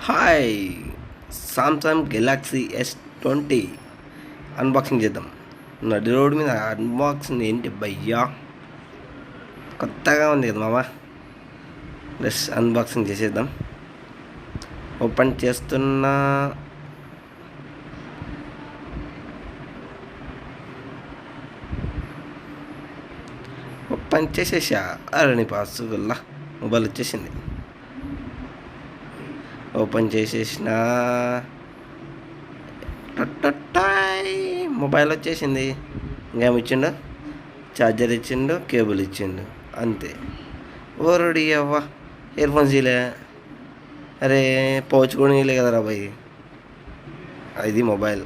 Hi, Samsung Galaxy S20 unboxing చేద్దాం. నడి road మీద అన్బాక్సింగ్ ఏంటి భయ్యా, కొత్తగా ఉంది కదా మామ. ప్లస్ అన్బాక్సింగ్ చేసేద్దాం. ఓపెన్ చేస్తున్నా. ఓపెన్ చేసేసా. అరణి పాసుల్లా మొబైల్ వచ్చేసింది. ఓపెన్ చేసేసిన మొబైల్ వచ్చేసింది. ఇంకేమి ఇచ్చిండు? ఛార్జర్ ఇచ్చిండు, కేబుల్ ఇచ్చిండు, అంతే. ఓరడి అవ్వ, ఇయర్ ఫోన్స్ ఇలే. అరే పౌచ్ కూడా ఇలే కదరా బాయ్. ఇది మొబైల్.